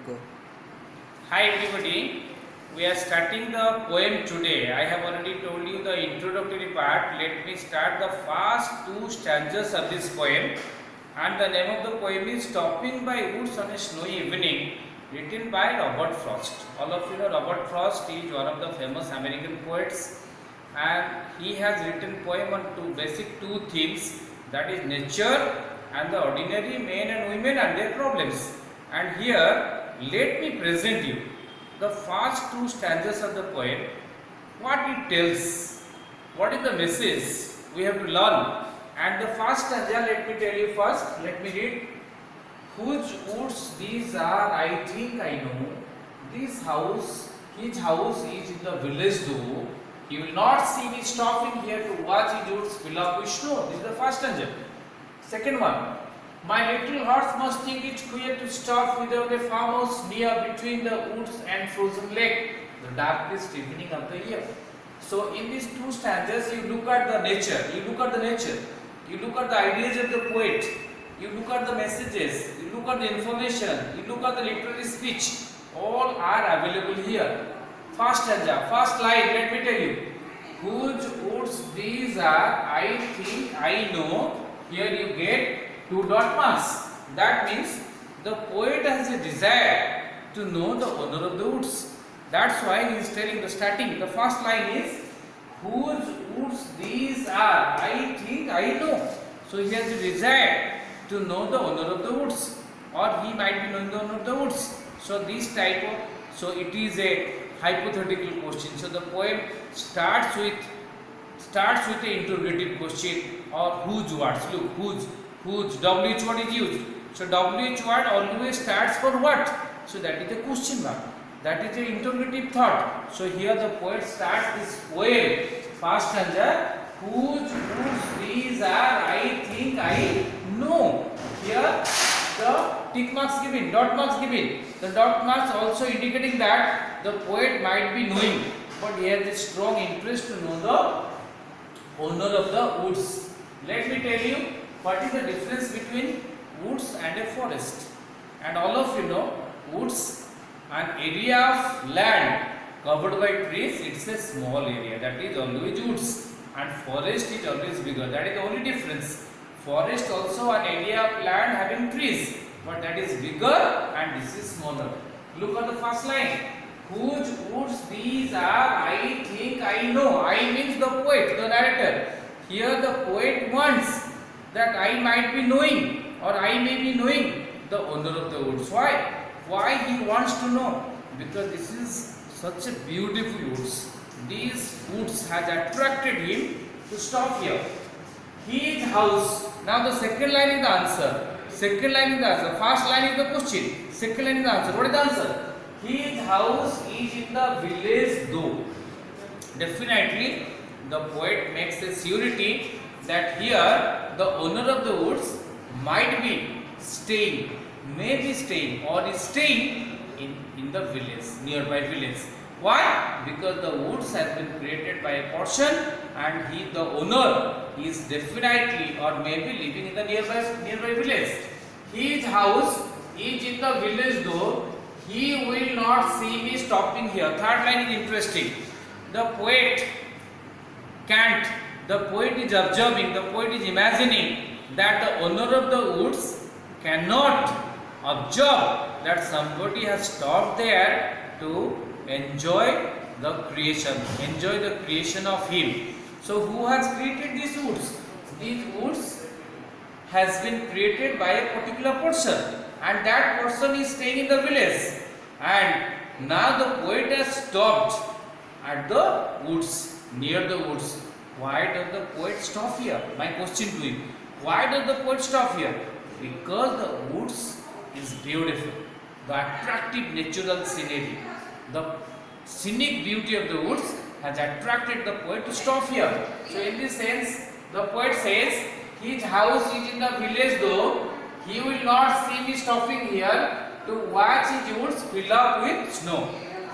Go. Hi everybody, we are starting the poem today. I have already told you the introductory part. Let me start the first two stanzas of this poem. And the name of the poem is Stopping by Woods on a Snowy Evening, written by Robert Frost. All of you know Robert Frost is one of the famous American poets, and he has written poem on two themes, that is nature and the ordinary men and women and their problems. And here let me present you the first two stanzas of the poem, what it tells, what is the message we have to learn. And the first stanza, let me tell you first, let me read. Whose woods these are, I think I know. This house, his house is in the village though. He will not see me stopping here to watch his woods fill up with snow. This is the first stanza. Second one. My little heart must think it queer to stop without a farmhouse near between the woods and frozen lake, the darkest evening of the year. So in these two stanzas, you look at the nature, you look at the ideas of the poet, you look at the messages, you look at the information, you look at the literary speech, all are available here. First stanza, first line, let me tell you. Whose woods these are, I think I know. Here you get 2 dot marks. That means the poet has a desire to know the owner of the woods. That's why he is telling the starting. The first line is whose woods these are, I think I know. So he has a desire to know the owner of the woods, or he might be knowing the owner of the woods. So this type of, so it is a hypothetical question. So the poem starts with an interrogative question, or whose words. Look, whose WH word is used. So WH word always starts for what? So that is a question mark. That is the interrogative thought. So here the poet starts this poem, first stanza, whose these are, I think I know. Here the tick marks given, dot marks given. The dot marks also indicating that the poet might be knowing, but he has a strong interest to know the owner of the woods. Let me tell you what is the difference between woods and a forest. And all of you know, woods, an area of land covered by trees, it's a small area, that is always woods, and forest is always bigger. That is the only difference. Forest also an area of land having trees, but that is bigger and this is smaller. Look at the first line. Whose woods these are, I think I know. I means the poet, the narrator. Here the poet wants that I might be knowing, or I may be knowing the owner of the woods. Why? Why he wants to know? Because this is such a beautiful woods. These woods has attracted him to stop here. His house. Now the second line is the answer. Second line is the answer. First line is the question. Second line is the answer. What is the answer? His house is in the village though. Definitely the poet makes a surety that here the owner of the woods might be staying, may be staying, or is staying in the village, nearby village. Why? Because the woods has been created by a person, and the owner is definitely or maybe living in the nearby village. His house is in the village though he will not see me stopping here. Third line is interesting. The poet can't, the poet is observing, the poet is imagining that the owner of the woods cannot observe that somebody has stopped there to enjoy the creation of him. So who has created these woods? These woods has been created by a particular person, and that person is staying in the village, and now the poet has stopped at the woods, near the woods. Why does the poet stop here? My question to you. Why does the poet stop here? Because the woods is beautiful. The attractive natural scenery, the scenic beauty of the woods has attracted the poet to stop here. So in this sense, the poet says, his house is in the village though he will not see me stopping here to watch his woods fill up with snow.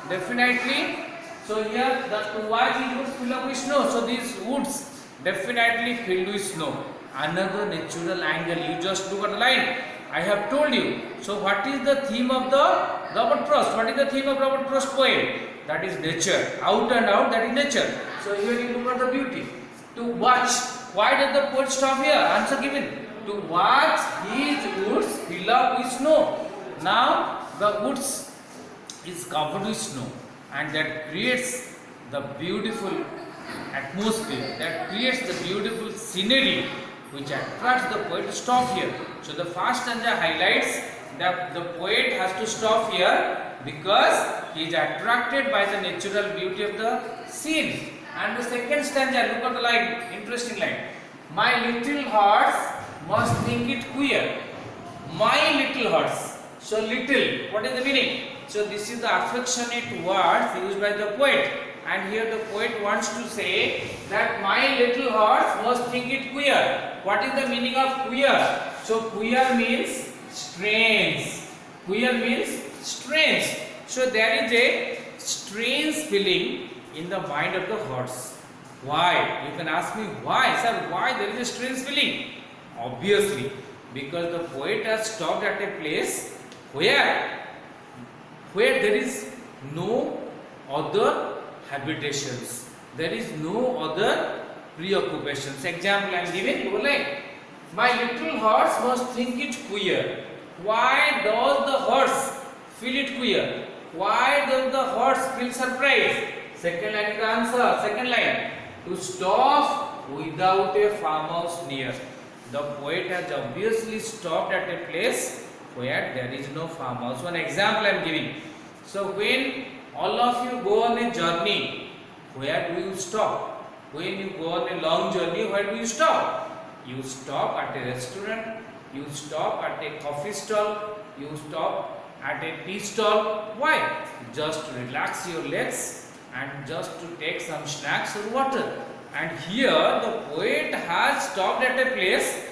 Definitely. So here to watch his woods fill up with snow. So these woods definitely filled with snow. Another natural angle. You just look at the line. I have told you So what is the theme of the Robert Frost? What is the theme of Robert Frost poem? That is nature. Out and out, that is nature. So here you look at the beauty. To watch. Why does the poet stop here? Answer given. To watch his woods fill up with snow. Now the woods is covered with snow, and that creates the beautiful atmosphere, that creates the beautiful scenery which attracts the poet to stop here. So the first stanza highlights that the poet has to stop here because he is attracted by the natural beauty of the scene. And the second stanza, look at the line, interesting line. My little horse must think it queer. My little horse. So little, what is the meaning? So this is the affectionate words used by the poet. And here the poet wants to say that my little horse must think it queer. What is the meaning of queer? So queer means strange. Queer means strange. So there is a strange feeling in the mind of the horse. Why? You can ask me why, sir, why there is a strange feeling? Obviously, because the poet has stopped at a place where there is no other habitations, there is no other preoccupations. Example I am giving you, like my little horse must think it queer. Why does the horse feel it queer? Why does the horse feel surprised? Second line is the answer. Second line, to stop without a farmhouse near. The poet has obviously stopped at a place where there is no farmhouse. One example I am giving. So when all of you go on a journey, where do you stop? When you go on a long journey, where do you stop? You stop at a restaurant, you stop at a coffee stall, you stop at a tea stall. Why? Just to relax your legs and just to take some snacks or water. And here the poet has stopped at a place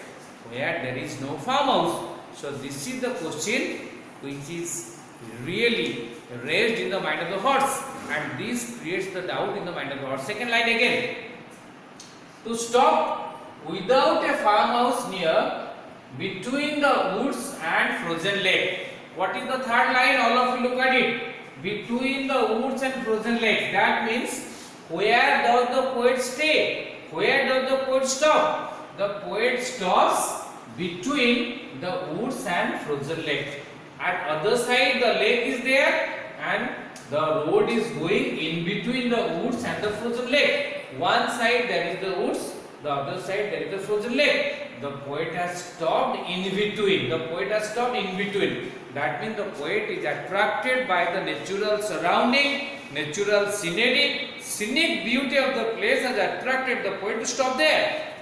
where there is no farmhouse. So this is the question which is really raised in the mind of the horse, and this creates the doubt in the mind of the horse. Second line again, to stop without a farmhouse near, between the woods and frozen lake. What is the third line? All of you look at it. Between the woods and frozen lake. That means where does the poet stay? Where does the poet stop? The poet stops between the woods and frozen lake. At other side the lake is there and the road is going in between the woods and the frozen lake. One side there is the woods, the other side there is the frozen lake. The poet has stopped in between. The poet has stopped in between. That means the poet is attracted by the natural surrounding, natural scenery, scenic beauty of the place has attracted the poet to stop there.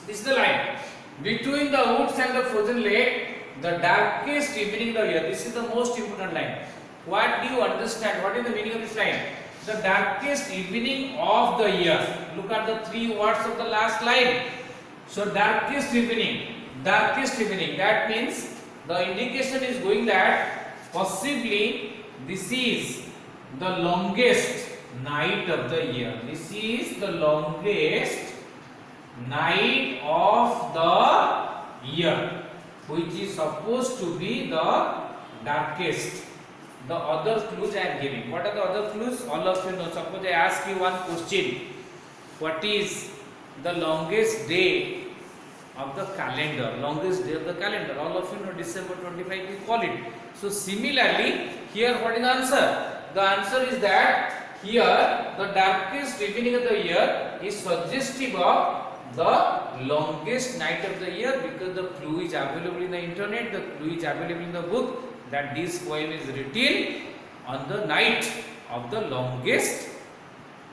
This is the line. Between the woods and the frozen lake, the darkest evening of the year. This is the most important line. What do you understand? What is the meaning of this line? The darkest evening of the year. Look at the three words of the last line. So darkest evening. Darkest evening. That means the indication is going that possibly this is the longest night of the year. This is the longest night of the year, which is supposed to be the darkest. The other clues I am giving. What are the other clues? All of you know. Suppose I ask you one question. What is the longest day of the calendar? Longest day of the calendar. All of you know December 25 we call it. So similarly, here what is the answer? The answer is that here the darkest evening of the year is suggestive of the longest night of the year, because the clue is available in the internet, the clue is available in the book, that this poem is written on the night of the longest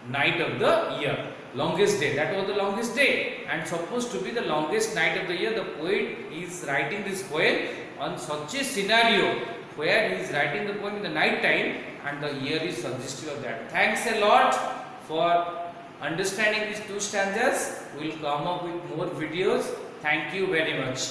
night of the year. Longest day, that was the longest day, and supposed to be the longest night of the year. The poet is writing this poem on such a scenario where he is writing the poem in the night time, and the year is suggestive of that. Thanks a lot for understanding these two stanzas. We will come up with more videos. Thank you very much.